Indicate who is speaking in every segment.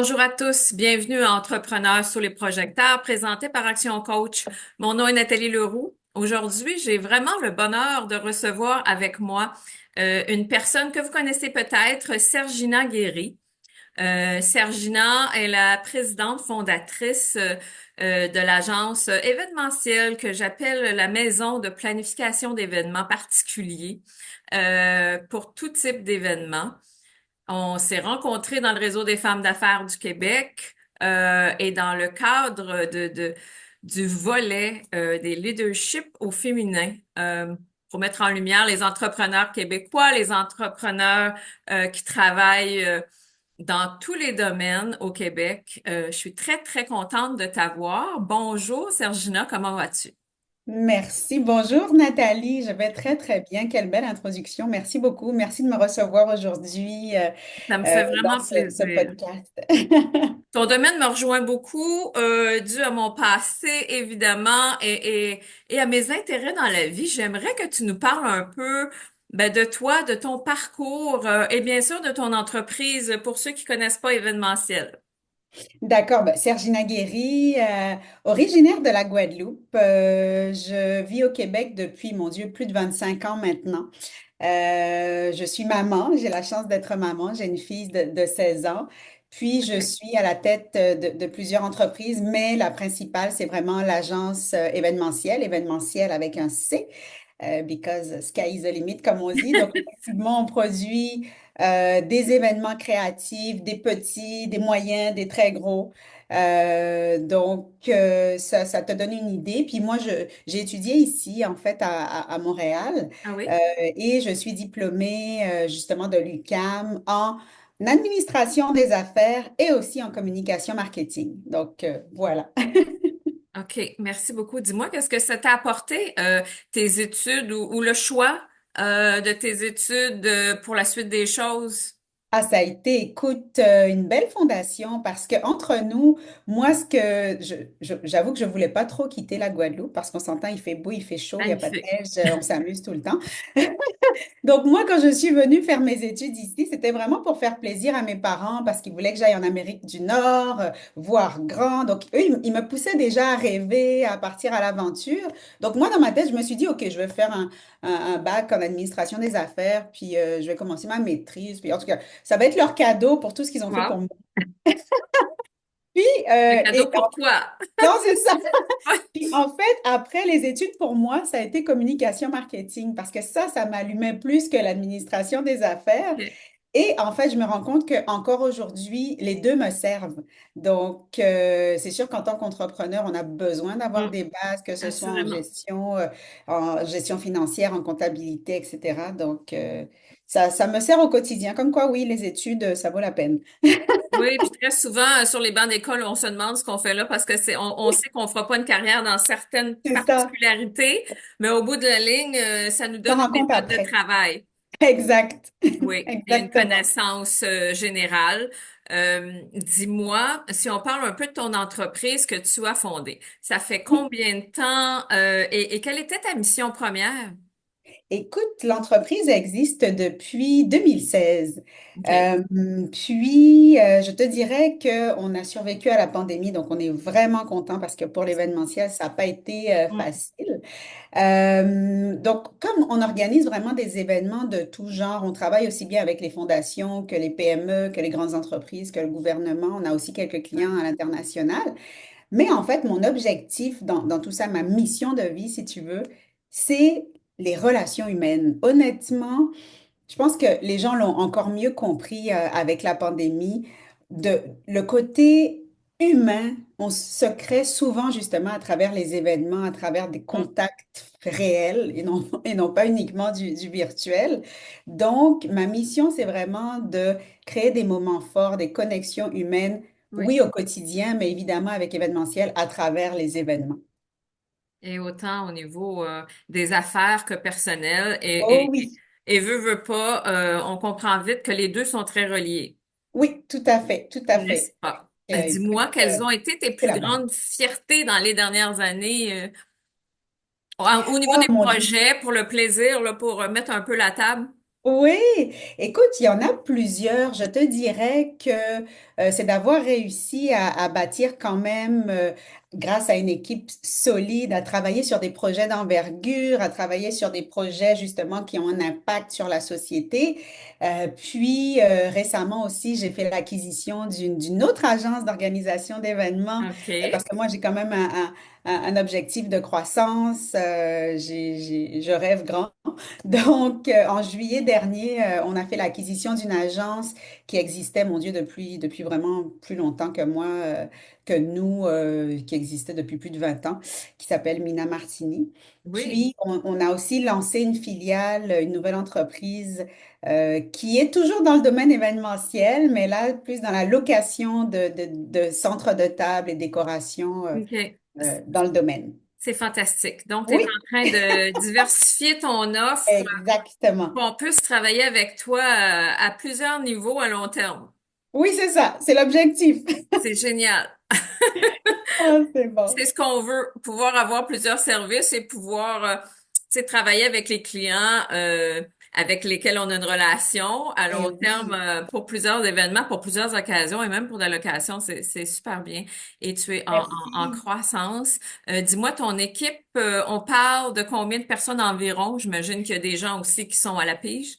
Speaker 1: Bonjour à tous, bienvenue à Entrepreneurs sous les projecteurs, présenté par Action Coach. Mon nom est Nathalie Leroux. Aujourd'hui, j'ai vraiment le bonheur de recevoir avec moi une personne que vous connaissez peut-être, Sergina Guéry. Sergina est la présidente fondatrice de l'agence événementielle que j'appelle la Maison de planification d'événements particuliers pour tout type d'événements. On s'est rencontrés dans le réseau des femmes d'affaires du Québec et dans le cadre du volet des leaderships au féminin pour mettre en lumière les entrepreneurs québécois, les entrepreneurs qui travaillent dans tous les domaines au Québec. Je suis très, très contente de t'avoir. Bonjour, Sergina, comment vas-tu?
Speaker 2: Merci. Bonjour Nathalie, je vais très très bien. Quelle belle introduction. Merci beaucoup. Merci de me recevoir aujourd'hui
Speaker 1: Ça me fait
Speaker 2: dans
Speaker 1: vraiment
Speaker 2: ce
Speaker 1: plaisir.
Speaker 2: podcast.
Speaker 1: Ton domaine me rejoint beaucoup, dû à mon passé, évidemment, et à mes intérêts dans la vie. J'aimerais que tu nous parles un peu, ben, de toi, de ton parcours, et bien sûr de ton entreprise pour ceux qui connaissent pas événementiel.
Speaker 2: D'accord, ben, Sergina Guéry, originaire de la Guadeloupe. Je vis au Québec depuis, mon Dieu, plus de 25 ans maintenant. Je suis maman, j'ai la chance d'être maman, j'ai une fille de 16 ans. Puis, je suis à la tête de plusieurs entreprises, mais la principale, c'est vraiment l'agence événementielle avec un C. Because sky is the limit, comme on dit. Donc, effectivement, on produit des événements créatifs, des petits, des moyens, des très gros. Ça te donne une idée. Puis moi, j'ai étudié ici, en fait, à Montréal,
Speaker 1: Ah
Speaker 2: euh,
Speaker 1: oui?
Speaker 2: et je suis diplômée, justement, de l'UQAM en administration des affaires et aussi en communication marketing. Donc, voilà.
Speaker 1: OK, merci beaucoup. Dis-moi, qu'est-ce que ça t'a apporté, tes études ou le choix, de tes études, pour la suite des choses?
Speaker 2: Ah, ça a été, écoute, une belle fondation parce que entre nous, moi, j'avoue que je voulais pas trop quitter la Guadeloupe parce qu'on s'entend, il fait beau, il fait chaud, il n'y a pas de
Speaker 1: Magnifique.
Speaker 2: neige, on s'amuse tout le temps. Donc, moi, quand je suis venue faire mes études ici, c'était vraiment pour faire plaisir à mes parents parce qu'ils voulaient que j'aille en Amérique du Nord, voir grand. Donc, eux, ils me poussaient déjà à rêver, à partir à l'aventure. Donc, moi, dans ma tête, je me suis dit, OK, je vais faire un bac en administration des affaires, puis je vais commencer ma maîtrise. Puis, en tout cas, ça va être leur cadeau pour tout ce qu'ils ont fait pour
Speaker 1: Wow.
Speaker 2: moi. Puis,
Speaker 1: Un cadeau pour toi.
Speaker 2: non, c'est ça. Puis en fait, après les études, pour moi, ça a été communication marketing parce que ça m'allumait plus que l'administration des affaires.
Speaker 1: OK.
Speaker 2: Et en fait, je me rends compte qu'encore aujourd'hui, les deux me servent. Donc, c'est sûr qu'en tant qu'entrepreneur, on a besoin d'avoir
Speaker 1: Mm,
Speaker 2: des bases, que ce soit
Speaker 1: assurément.
Speaker 2: en gestion financière, en comptabilité, etc. Donc, ça me sert au quotidien. Comme quoi, oui, les études, ça vaut la peine.
Speaker 1: Oui, puis très souvent, sur les bancs d'école, on se demande ce qu'on fait là parce que on sait qu'on fera pas une carrière dans certaines
Speaker 2: C'est ça.
Speaker 1: particularités, mais au bout de la ligne, ça nous
Speaker 2: Je me
Speaker 1: donne
Speaker 2: rends
Speaker 1: une
Speaker 2: compte
Speaker 1: méthode de
Speaker 2: après.
Speaker 1: travail.
Speaker 2: Exact.
Speaker 1: Oui, et une
Speaker 2: Exactement.
Speaker 1: connaissance générale. Dis-moi, si on parle un peu de ton entreprise que tu as fondée, ça fait combien de temps et quelle était ta mission première?
Speaker 2: Écoute, l'entreprise existe depuis 2016.
Speaker 1: OK.
Speaker 2: Je te dirais qu'on a survécu à la pandémie, donc on est vraiment content parce que pour l'événementiel, ça n'a pas été
Speaker 1: Mm.
Speaker 2: facile. Donc, comme on organise vraiment des événements de tout genre, on travaille aussi bien avec les fondations que les PME, que les grandes entreprises, que le gouvernement. On a aussi quelques clients à l'international. Mais en fait, mon objectif dans tout ça, ma mission de vie, si tu veux, c'est les relations humaines. Honnêtement, je pense que les gens l'ont encore mieux compris avec la pandémie. Le côté humain, on se crée souvent justement à travers les événements, à travers des
Speaker 1: Mm.
Speaker 2: contacts réels et non pas uniquement du virtuel. Donc, ma mission, c'est vraiment de créer des moments forts, des connexions humaines,
Speaker 1: Oui.
Speaker 2: oui, au quotidien, mais évidemment avec événementiel à travers les événements.
Speaker 1: Et autant au niveau des affaires que personnel
Speaker 2: Oh oui,
Speaker 1: et veut pas, on comprend vite que les deux sont très reliés,
Speaker 2: oui, tout à fait, tout à
Speaker 1: n'est-ce
Speaker 2: fait.
Speaker 1: pas?
Speaker 2: Écoute,
Speaker 1: Dis-moi, quelles ont été tes
Speaker 2: c'est
Speaker 1: plus
Speaker 2: la base.
Speaker 1: grandes fiertés dans les dernières années, au niveau
Speaker 2: Oh
Speaker 1: des
Speaker 2: mon Dieu.
Speaker 1: projets, pour le plaisir, là, pour mettre un peu la table?
Speaker 2: Oui, écoute, il y en a plusieurs. Je te dirais que c'est d'avoir réussi à bâtir quand même, grâce à une équipe solide, à travailler sur des projets d'envergure, à travailler sur des projets justement qui ont un impact sur la société. Puis récemment aussi, j'ai fait l'acquisition d'une autre agence d'organisation d'événements, parce
Speaker 1: OK.
Speaker 2: que moi, j'ai quand même un objectif de croissance. Je rêve grand. Donc, en juillet dernier, on a fait l'acquisition d'une agence qui existait, mon Dieu, depuis vraiment plus longtemps que moi, que nous, qui existait depuis plus de 20 ans, qui s'appelle Mina Martini.
Speaker 1: Oui.
Speaker 2: Puis, on a aussi lancé une filiale, une nouvelle entreprise qui est toujours dans le domaine événementiel, mais là, plus dans la location de centres de table et décoration
Speaker 1: OK.
Speaker 2: dans le domaine.
Speaker 1: C'est fantastique. Donc, tu es
Speaker 2: Oui,
Speaker 1: en train de diversifier ton offre
Speaker 2: exactement.
Speaker 1: pour qu'on puisse travailler avec toi à plusieurs niveaux à long terme.
Speaker 2: Oui, c'est ça, c'est l'objectif.
Speaker 1: C'est génial.
Speaker 2: Ah, c'est bon.
Speaker 1: C'est ce qu'on veut, pouvoir avoir plusieurs services et pouvoir, tu sais, travailler avec les clients avec lesquels on a une relation à
Speaker 2: Et
Speaker 1: long terme
Speaker 2: oui,
Speaker 1: pour plusieurs événements, pour plusieurs occasions et même pour des locations, c'est super bien. Et tu es en
Speaker 2: merci.
Speaker 1: croissance. Dis-moi, ton équipe, on parle de combien de personnes environ? J'imagine qu'il y a des gens aussi qui sont à la pige.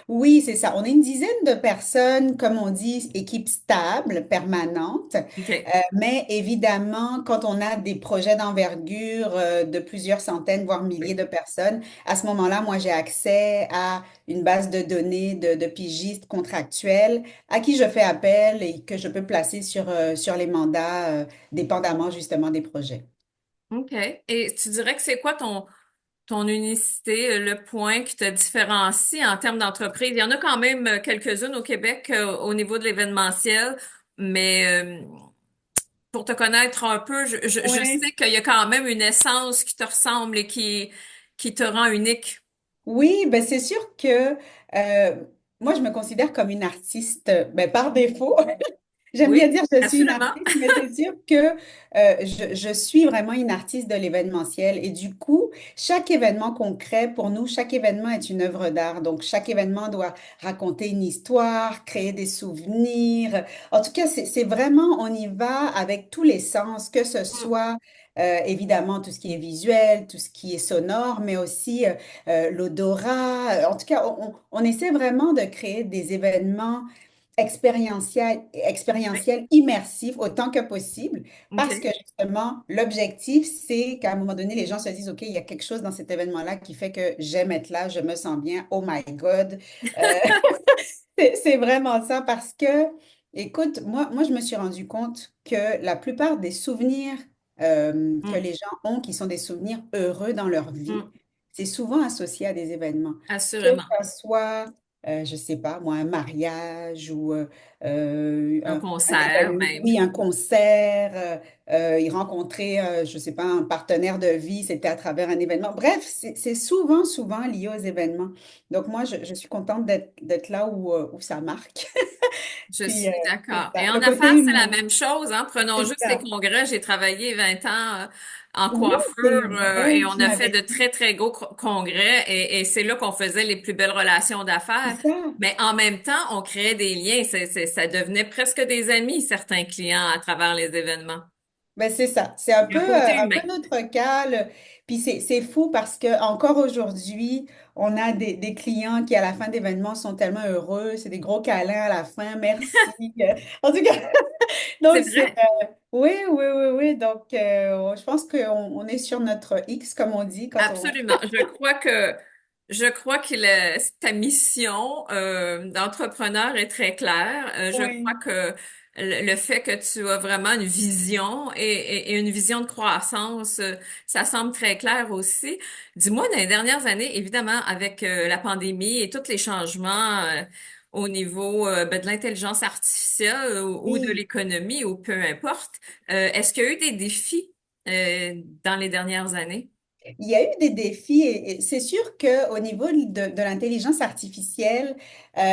Speaker 2: Oui, c'est ça. On est une dizaine de personnes, comme on dit, équipe stable, permanente.
Speaker 1: OK.
Speaker 2: Mais évidemment, quand on a des projets d'envergure de plusieurs centaines, voire milliers
Speaker 1: Oui.
Speaker 2: de personnes, à ce moment-là, moi, j'ai accès à une base de données de pigistes contractuels à qui je fais appel et que je peux placer sur les mandats, dépendamment justement des projets.
Speaker 1: OK. Et tu dirais que c'est quoi ton unicité, le point qui te différencie en termes d'entreprise? Il y en a quand même quelques-unes au Québec au niveau de l'événementiel, mais pour te connaître un peu, je
Speaker 2: Oui.
Speaker 1: sais qu'il y a quand même une essence qui te ressemble et qui te rend unique.
Speaker 2: Oui, ben c'est sûr que moi, je me considère comme une artiste ben, par défaut. J'aime bien
Speaker 1: Oui,
Speaker 2: dire je suis une
Speaker 1: absolument.
Speaker 2: artiste, mais c'est sûr que je suis vraiment une artiste de l'événementiel. Et du coup, chaque événement qu'on crée, pour nous, chaque événement est une œuvre d'art. Donc, chaque événement doit raconter une histoire, créer des souvenirs. En tout cas, c'est vraiment, on y va avec tous les sens, que ce
Speaker 1: Mm,
Speaker 2: soit évidemment tout ce qui est visuel, tout ce qui est sonore, mais aussi l'odorat. En tout cas, on essaie vraiment de créer des événements
Speaker 1: oui,
Speaker 2: expérientiel immersif autant que possible, parce que
Speaker 1: OK.
Speaker 2: justement, l'objectif, c'est qu'à un moment donné, les gens se disent, OK, il y a quelque chose dans cet événement-là qui fait que j'aime être là, je me sens bien, oh my God. Euh, c'est vraiment ça parce que, écoute, moi, je me suis rendu compte que la plupart des souvenirs que
Speaker 1: Mm,
Speaker 2: les gens ont, qui sont des souvenirs heureux dans leur vie,
Speaker 1: mm,
Speaker 2: c'est souvent associé à des événements. Que
Speaker 1: assurément.
Speaker 2: ça soit, je sais pas, moi, un mariage ou
Speaker 1: Un concert même.
Speaker 2: oui, un concert, y rencontrer, je sais pas, un partenaire de vie, c'était à travers un événement. Bref, c'est souvent lié aux événements. Donc moi, je suis contente d'être là où ça marque.
Speaker 1: Je
Speaker 2: Puis,
Speaker 1: suis
Speaker 2: c'est
Speaker 1: d'accord.
Speaker 2: ça,
Speaker 1: Et
Speaker 2: le
Speaker 1: en
Speaker 2: côté
Speaker 1: affaires, c'est la
Speaker 2: humain.
Speaker 1: même chose, hein. Prenons
Speaker 2: C'est
Speaker 1: juste les
Speaker 2: ça.
Speaker 1: congrès. J'ai travaillé 20 ans en
Speaker 2: Oui, c'est
Speaker 1: coiffure
Speaker 2: vrai,
Speaker 1: et on
Speaker 2: tu
Speaker 1: a fait
Speaker 2: m'avais
Speaker 1: de
Speaker 2: dit.
Speaker 1: très, très gros congrès et c'est là qu'on faisait les plus belles relations
Speaker 2: C'est
Speaker 1: d'affaires.
Speaker 2: ça.
Speaker 1: Mais en même temps, on créait des liens. Ça devenait presque des amis, certains clients, à travers les événements.
Speaker 2: Ben, c'est ça. C'est
Speaker 1: Il y a un côté
Speaker 2: un
Speaker 1: humain.
Speaker 2: peu notre cas. Puis c'est fou parce que encore aujourd'hui, on a des clients qui, à la fin d'événements, sont tellement heureux. C'est des gros câlins à la fin. Merci. En tout cas,
Speaker 1: C'est
Speaker 2: donc
Speaker 1: vrai.
Speaker 2: oui. Donc, je pense on est sur notre X, comme on dit, quand on...
Speaker 1: Absolument. Je crois que ta mission d'entrepreneur est très claire. Je crois
Speaker 2: Oui.
Speaker 1: que le fait que tu as vraiment une vision et une vision de croissance, ça semble très clair aussi. Dis-moi, dans les dernières années, évidemment, avec la pandémie et tous les changements au niveau ben, de l'intelligence artificielle ou de
Speaker 2: Oui.
Speaker 1: l'économie ou peu importe, est-ce qu'il y a eu des défis dans les dernières années?
Speaker 2: Il y a eu des défis et c'est sûr qu'au niveau de l'intelligence artificielle,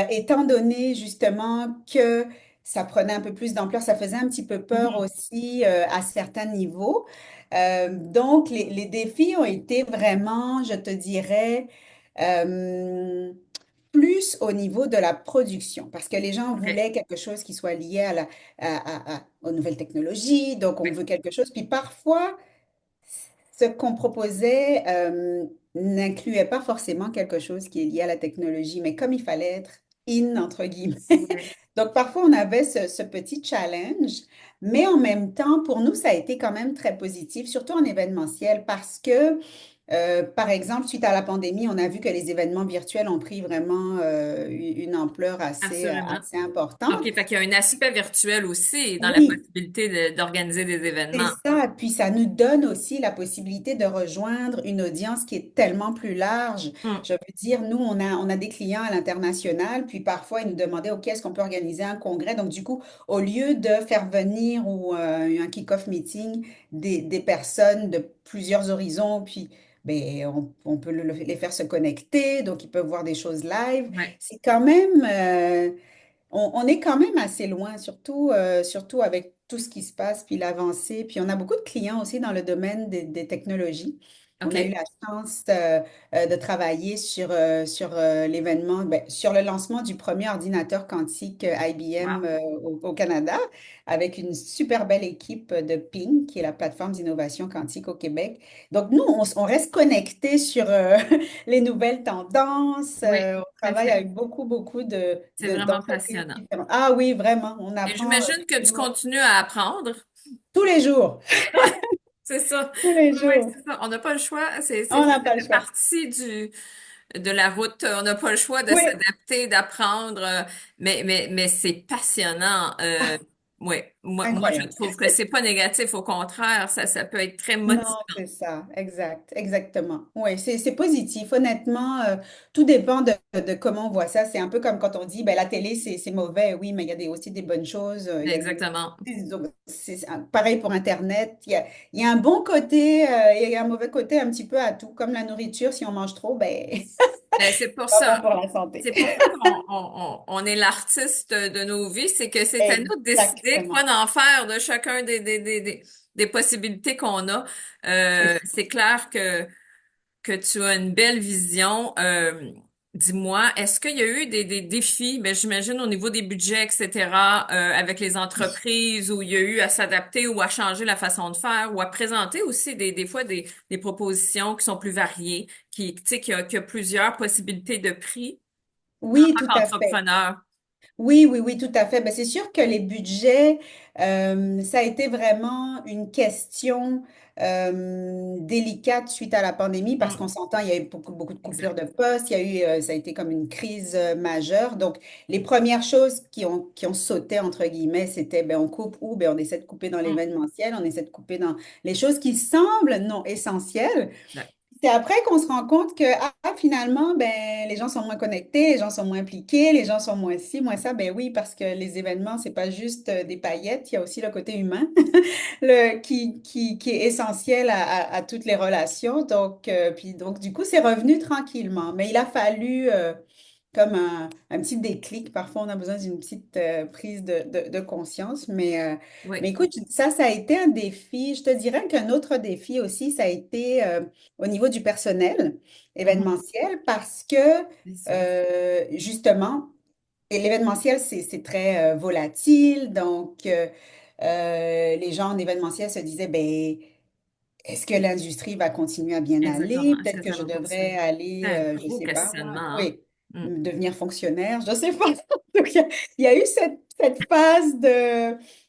Speaker 2: étant donné justement que ça prenait un peu plus d'ampleur, ça faisait un petit peu peur
Speaker 1: Mhm.
Speaker 2: aussi à certains niveaux. Donc, les défis ont été vraiment, je te dirais, euh, plus au niveau de la production, parce que les gens
Speaker 1: OK.
Speaker 2: voulaient quelque chose qui soit lié aux nouvelles technologies, donc on
Speaker 1: Oui.
Speaker 2: veut quelque chose. Puis parfois, ce qu'on proposait n'incluait pas forcément quelque chose qui est lié à la technologie, mais comme il fallait être in, entre guillemets.
Speaker 1: Oui.
Speaker 2: Donc parfois, on avait ce petit challenge, mais en même temps, pour nous, ça a été quand même très positif, surtout en événementiel, parce que par exemple, suite à la pandémie, on a vu que les événements virtuels ont pris vraiment une ampleur
Speaker 1: Assurément.
Speaker 2: assez
Speaker 1: OK,
Speaker 2: importante.
Speaker 1: fait qu'il y a un aspect virtuel aussi dans la
Speaker 2: Oui,
Speaker 1: possibilité d'organiser des
Speaker 2: c'est
Speaker 1: événements.
Speaker 2: ça. Puis ça nous donne aussi la possibilité de rejoindre une audience qui est tellement plus large.
Speaker 1: Hmm.
Speaker 2: Je veux dire, nous, on a des clients à l'international, puis parfois, ils nous demandaient, OK, est-ce qu'on peut organiser un congrès? Donc, du coup, au lieu de faire venir ou un kick-off meeting des personnes de plusieurs horizons, puis ben, on peut les faire se connecter, donc ils peuvent voir des choses live.
Speaker 1: Ouais.
Speaker 2: C'est quand même, on est quand même assez loin, surtout avec tout ce qui se passe, puis l'avancée. Puis on a beaucoup de clients aussi dans le domaine des technologies. On a eu
Speaker 1: OK.
Speaker 2: la chance de travailler sur l'événement, ben, sur le lancement du premier ordinateur quantique
Speaker 1: Wow.
Speaker 2: IBM au Canada, avec une super belle équipe de Ping, qui est la plateforme d'innovation quantique au Québec. Donc nous, on reste connectés sur les nouvelles tendances.
Speaker 1: Oui,
Speaker 2: On
Speaker 1: tout à
Speaker 2: travaille
Speaker 1: fait.
Speaker 2: avec beaucoup
Speaker 1: C'est vraiment
Speaker 2: d'entreprises
Speaker 1: passionnant.
Speaker 2: différentes. Ah oui, vraiment, on
Speaker 1: Et
Speaker 2: apprend
Speaker 1: j'imagine que tu
Speaker 2: toujours,
Speaker 1: continues à apprendre.
Speaker 2: tous les jours,
Speaker 1: C'est ça.
Speaker 2: tous les
Speaker 1: Oui, oui,
Speaker 2: jours.
Speaker 1: c'est ça. On n'a pas le choix.
Speaker 2: On
Speaker 1: Ça
Speaker 2: n'a pas le
Speaker 1: fait
Speaker 2: choix.
Speaker 1: partie de la route. On n'a pas le choix de
Speaker 2: Oui,
Speaker 1: s'adapter, d'apprendre. Mais c'est passionnant. Oui. Moi, je
Speaker 2: incroyable.
Speaker 1: trouve que c'est pas négatif. Au contraire, ça peut être très
Speaker 2: Non,
Speaker 1: motivant.
Speaker 2: c'est ça, exactement. Oui, c'est positif. Honnêtement, tout dépend de comment on voit ça. C'est un peu comme quand on dit, ben, la télé, c'est mauvais. Oui, mais il y a aussi des bonnes choses. Il y a
Speaker 1: Exactement.
Speaker 2: donc, pareil pour Internet. Il y a un bon côté, il y a un mauvais côté un petit peu à tout. Comme la nourriture, si on mange trop, ben,
Speaker 1: Ben, c'est pour
Speaker 2: pas bon
Speaker 1: ça.
Speaker 2: pour la santé.
Speaker 1: C'est pour ça qu'on est l'artiste de nos vies, c'est que c'est à nous de décider quoi
Speaker 2: Exactement.
Speaker 1: en faire de chacun des possibilités qu'on a.
Speaker 2: C'est ça.
Speaker 1: C'est clair que tu as une belle vision. Dis-moi, est-ce qu'il y a eu des défis, ben, j'imagine au niveau des budgets, etc., avec les entreprises, où il y a eu à s'adapter ou à changer la façon de faire, ou à présenter aussi des fois des propositions qui sont plus variées, tu sais, qu'il y a plusieurs possibilités de prix
Speaker 2: Oui,
Speaker 1: en
Speaker 2: tout
Speaker 1: tant
Speaker 2: à fait.
Speaker 1: qu'entrepreneur.
Speaker 2: Oui, tout à fait. Ben, c'est sûr que les budgets, ça a été vraiment une question délicate suite à la pandémie parce qu'on
Speaker 1: Mm,
Speaker 2: s'entend, il y a eu beaucoup de coupures
Speaker 1: exact.
Speaker 2: de postes, il y a eu, ça a été comme une crise majeure. Donc, les premières choses qui ont sauté, entre guillemets, c'était, ben, on coupe où? Ben, on essaie de couper dans
Speaker 1: Mm,
Speaker 2: l'événementiel, on essaie de couper dans les choses qui semblent non essentielles.
Speaker 1: exact.
Speaker 2: C'est après qu'on se rend compte que finalement, ben, les gens sont moins connectés, les gens sont moins impliqués, les gens sont moins ci, moins ça. Ben oui, parce que les événements, c'est pas juste des paillettes, il y a aussi le côté humain qui est essentiel à toutes les relations. Donc, du coup, c'est revenu tranquillement. Mais il a fallu comme un petit déclic. Parfois, on a besoin d'une petite prise de conscience. Mais
Speaker 1: Oui.
Speaker 2: écoute, ça a été un défi. Je te dirais qu'un autre défi aussi, ça a été au niveau du personnel
Speaker 1: Mhm.
Speaker 2: événementiel parce que,
Speaker 1: C'est sûr.
Speaker 2: justement, et l'événementiel, c'est très volatile. Donc, les gens en événementiel se disaient, ben, est-ce que l'industrie va continuer à bien
Speaker 1: Exactement.
Speaker 2: aller?
Speaker 1: Est-ce
Speaker 2: Peut-être
Speaker 1: que
Speaker 2: que
Speaker 1: ça
Speaker 2: je
Speaker 1: va continuer?
Speaker 2: devrais
Speaker 1: C'est
Speaker 2: aller,
Speaker 1: un
Speaker 2: je
Speaker 1: gros
Speaker 2: sais pas,
Speaker 1: questionnement, hein?
Speaker 2: oui,
Speaker 1: Mm.
Speaker 2: devenir fonctionnaire, je sais pas. Donc, il y a eu cette phase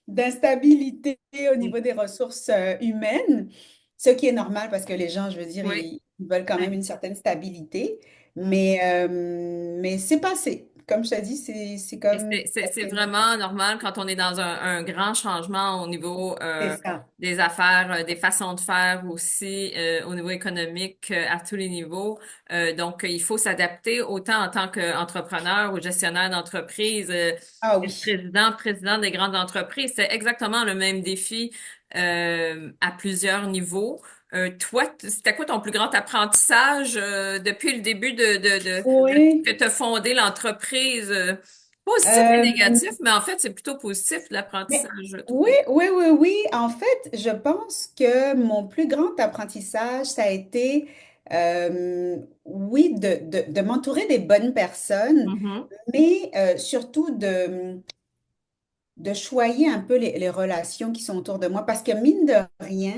Speaker 2: d'instabilité au
Speaker 1: Mm.
Speaker 2: niveau des ressources humaines, ce qui est normal parce que les gens, je veux dire,
Speaker 1: Oui.
Speaker 2: ils veulent quand même
Speaker 1: Ouais.
Speaker 2: une certaine stabilité,
Speaker 1: Mm.
Speaker 2: mais c'est passé. Comme je te dis, c'est
Speaker 1: Et
Speaker 2: comme
Speaker 1: c'est
Speaker 2: passé une étape.
Speaker 1: vraiment normal quand on est dans un grand changement au niveau
Speaker 2: C'est ça.
Speaker 1: des affaires, des façons de faire aussi, au niveau économique, à tous les niveaux. Donc, il faut s'adapter autant en tant qu'entrepreneur ou gestionnaire d'entreprise,
Speaker 2: Ah oui.
Speaker 1: président des grandes entreprises. C'est exactement le même défi à plusieurs niveaux. Toi, c'était quoi ton plus grand apprentissage depuis le début
Speaker 2: Oui.
Speaker 1: que tu as fondé l'entreprise? Positif et
Speaker 2: Euh,
Speaker 1: négatif, mais en fait, c'est plutôt positif
Speaker 2: Mais
Speaker 1: l'apprentissage, je
Speaker 2: oui,
Speaker 1: trouve.
Speaker 2: oui. En fait, je pense que mon plus grand apprentissage, ça a été, oui, oui, de m'entourer des bonnes personnes,
Speaker 1: Mhm.
Speaker 2: mais surtout de choyer un peu les relations qui sont autour de moi. Parce que mine de rien,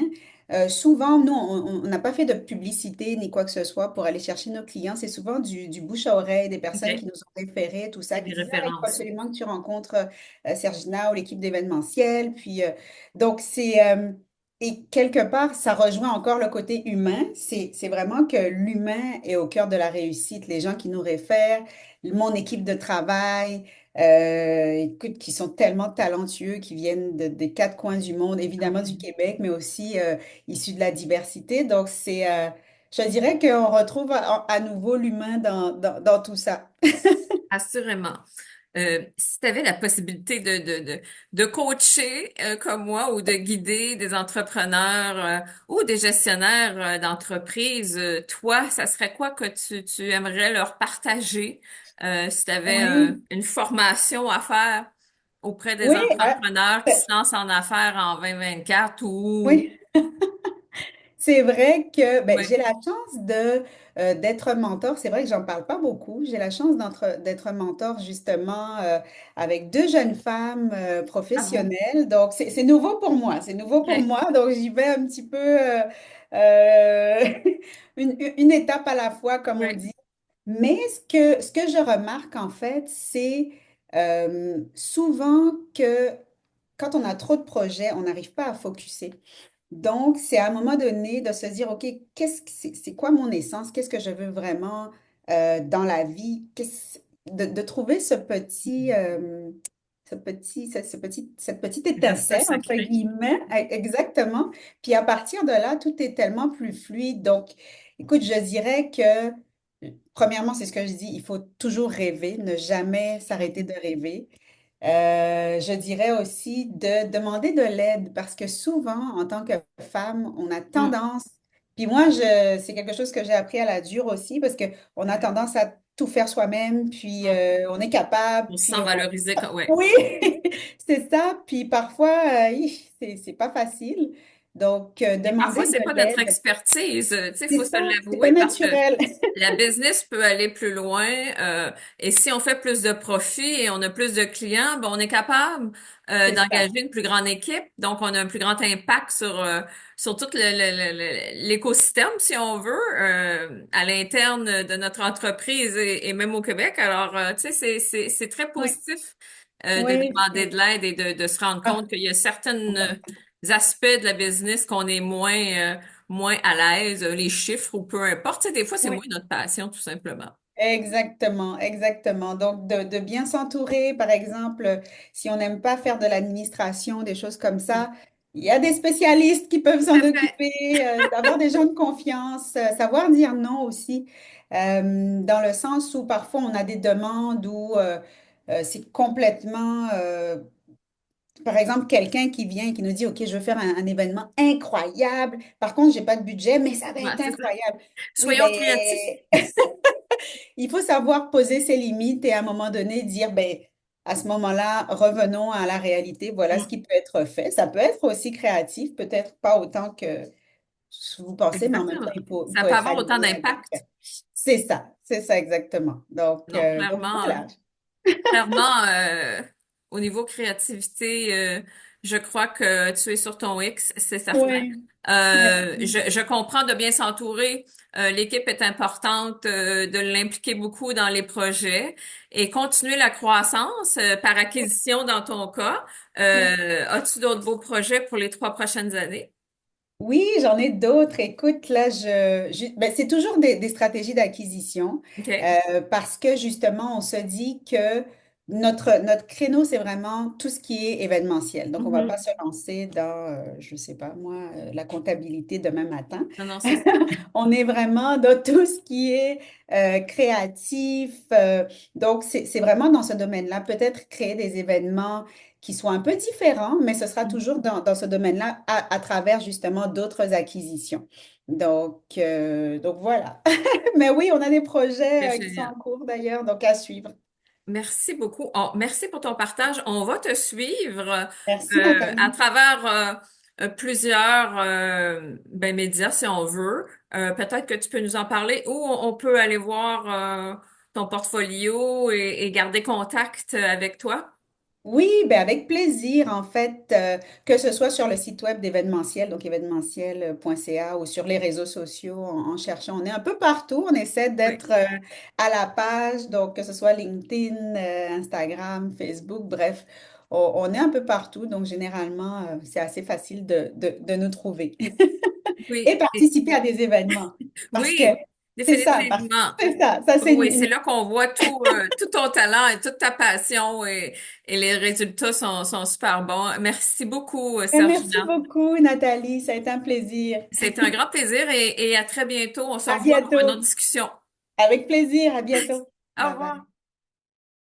Speaker 2: souvent, nous, on n'a pas fait de publicité ni quoi que ce soit pour aller chercher nos clients. C'est souvent du bouche à oreille, des personnes qui
Speaker 1: OK.
Speaker 2: nous ont référé, tout ça,
Speaker 1: C'est des
Speaker 2: qui disent, ah, il faut
Speaker 1: références.
Speaker 2: absolument que tu rencontres Sergina ou l'équipe d'événementiel. Puis, donc, et quelque part, ça rejoint encore le côté humain. C'est vraiment que l'humain est au cœur de la réussite. Les gens qui nous réfèrent, mon équipe de travail. Écoute, qui sont tellement talentueux, qui viennent des quatre coins du monde,
Speaker 1: Ah
Speaker 2: évidemment du
Speaker 1: oui.
Speaker 2: Québec, mais aussi issus de la diversité. Donc, je dirais qu'on retrouve à nouveau l'humain dans tout ça.
Speaker 1: Assurément. Si tu avais la possibilité de coacher comme moi ou de guider des entrepreneurs ou des gestionnaires d'entreprises, toi, ça serait quoi que tu aimerais leur partager si tu avais
Speaker 2: Oui,
Speaker 1: une formation à faire auprès des
Speaker 2: oui,
Speaker 1: entrepreneurs qui se lancent en affaires en 2024 ou...
Speaker 2: oui. C'est vrai que ben,
Speaker 1: Oui.
Speaker 2: j'ai la chance d'être mentor. C'est vrai que j'en parle pas beaucoup. J'ai la chance d'être mentor justement avec deux jeunes femmes
Speaker 1: Bravo.
Speaker 2: professionnelles. Donc c'est nouveau pour moi. C'est nouveau pour
Speaker 1: OK.
Speaker 2: moi. Donc j'y vais un petit peu euh, une étape à la fois, comme on
Speaker 1: Oui.
Speaker 2: dit. Mais ce que je remarque en fait, c'est souvent que quand on a trop de projets, on n'arrive pas à focuser. Donc, c'est à un moment donné de se dire, OK, c'est quoi mon essence? Qu'est-ce que je veux vraiment dans la vie? De trouver cette petite
Speaker 1: Reste
Speaker 2: étincelle, entre
Speaker 1: secret.
Speaker 2: guillemets, exactement. Puis à partir de là, tout est tellement plus fluide. Donc, écoute, je dirais que, premièrement, c'est ce que je dis, il faut toujours rêver, ne jamais s'arrêter de rêver. Je dirais aussi de demander de l'aide parce que souvent, en tant que femme, on a
Speaker 1: Mm.
Speaker 2: tendance, puis moi, c'est quelque chose que j'ai appris à la dure aussi parce qu'on a tendance à tout faire soi-même, puis
Speaker 1: Mm.
Speaker 2: on est capable,
Speaker 1: On se
Speaker 2: puis
Speaker 1: sent valorisé quand... Ouais.
Speaker 2: oui, c'est ça, puis parfois, c'est pas facile. Donc,
Speaker 1: Et parfois,
Speaker 2: demander de
Speaker 1: c'est pas notre
Speaker 2: l'aide,
Speaker 1: expertise, tu sais, il
Speaker 2: c'est
Speaker 1: faut se
Speaker 2: ça, c'est pas
Speaker 1: l'avouer parce que
Speaker 2: naturel.
Speaker 1: la business peut aller plus loin et si on fait plus de profit et on a plus de clients, ben on est capable
Speaker 2: C'est ça,
Speaker 1: d'engager une plus grande équipe, donc on a un plus grand impact sur tout l'écosystème, si on veut, à l'interne de notre entreprise et même au Québec. Alors, tu sais, c'est très
Speaker 2: oui,
Speaker 1: positif de
Speaker 2: oui,
Speaker 1: demander de l'aide et de se rendre
Speaker 2: ah,
Speaker 1: compte qu'il y a certaines aspects de la business qu'on est moins à l'aise, les chiffres ou peu importe. Tu sais, des fois, c'est moins
Speaker 2: oui.
Speaker 1: notre passion, tout simplement.
Speaker 2: Exactement, exactement. Donc, de bien s'entourer, par exemple, si on n'aime pas faire de l'administration, des choses comme
Speaker 1: Mm.
Speaker 2: ça, il y a des spécialistes qui peuvent
Speaker 1: Tout
Speaker 2: s'en
Speaker 1: à fait.
Speaker 2: occuper, d'avoir des gens de confiance, savoir dire non aussi, dans le sens où parfois on a des demandes où c'est complètement, par exemple, quelqu'un qui vient et qui nous dit, OK, je veux faire un événement incroyable. Par contre, j'ai pas de budget, mais ça va
Speaker 1: Ouais,
Speaker 2: être
Speaker 1: c'est ça.
Speaker 2: incroyable. Oui,
Speaker 1: Soyons
Speaker 2: ben,
Speaker 1: créatifs.
Speaker 2: il faut savoir poser ses limites et à un moment donné dire, ben, à ce moment-là, revenons à la réalité. Voilà ce
Speaker 1: Mm.
Speaker 2: qui peut être fait. Ça peut être aussi créatif, peut-être pas autant que vous pensez, mais en même temps,
Speaker 1: Exactement.
Speaker 2: il
Speaker 1: Ça
Speaker 2: faut
Speaker 1: peut
Speaker 2: être
Speaker 1: avoir autant
Speaker 2: aligné avec.
Speaker 1: d'impact.
Speaker 2: C'est ça exactement.
Speaker 1: Donc,
Speaker 2: Donc
Speaker 1: clairement,
Speaker 2: voilà.
Speaker 1: clairement, au niveau créativité, je crois que tu es sur ton X, c'est certain.
Speaker 2: Oui, merci.
Speaker 1: Je comprends de bien s'entourer. L'équipe est importante, de l'impliquer beaucoup dans les projets et continuer la croissance par acquisition dans ton cas.
Speaker 2: Oui.
Speaker 1: As-tu d'autres beaux projets pour les 3 prochaines années?
Speaker 2: Oui, j'en ai d'autres. Écoute, là, ben, c'est toujours des stratégies d'acquisition
Speaker 1: OK.
Speaker 2: parce que justement, on se dit que notre créneau, c'est vraiment tout ce qui est événementiel. Donc, on ne va pas
Speaker 1: Mhm.
Speaker 2: se lancer dans, je ne sais pas moi, la comptabilité demain matin.
Speaker 1: Non, non, c'est ça.
Speaker 2: On est vraiment dans tout ce qui est créatif. Donc, c'est vraiment dans ce domaine-là. Peut-être créer des événements qui soient un peu différents, mais ce sera toujours dans ce domaine-là à travers justement d'autres acquisitions. Donc voilà. Mais oui, on a des
Speaker 1: C'est
Speaker 2: projets qui sont
Speaker 1: génial.
Speaker 2: en cours d'ailleurs, donc à suivre.
Speaker 1: Merci beaucoup. Merci pour ton partage. On va te suivre
Speaker 2: Merci,
Speaker 1: à
Speaker 2: Nathalie.
Speaker 1: travers plusieurs médias, si on veut. Peut-être que tu peux nous en parler ou on peut aller voir ton portfolio et garder contact avec toi.
Speaker 2: Oui, ben avec plaisir, en fait, que ce soit sur le site web d'événementiel, donc événementiel.ca ou sur les réseaux sociaux en cherchant. On est un peu partout, on essaie
Speaker 1: Oui.
Speaker 2: d'être à la page, donc que ce soit LinkedIn, Instagram, Facebook, bref, on est un peu partout, donc généralement, c'est assez facile de nous trouver et
Speaker 1: Oui.
Speaker 2: participer à des événements parce que
Speaker 1: Oui,
Speaker 2: c'est ça,
Speaker 1: définitivement.
Speaker 2: ça c'est
Speaker 1: Oui, c'est là qu'on voit tout ton talent et toute ta passion et les résultats sont super bons. Merci beaucoup,
Speaker 2: Merci
Speaker 1: Sergina.
Speaker 2: beaucoup, Nathalie, ça a été un plaisir.
Speaker 1: C'était un grand plaisir et à très bientôt. On se
Speaker 2: À
Speaker 1: revoit pour une autre
Speaker 2: bientôt.
Speaker 1: discussion.
Speaker 2: Avec plaisir. À bientôt.
Speaker 1: Au
Speaker 2: Bye bye.
Speaker 1: revoir.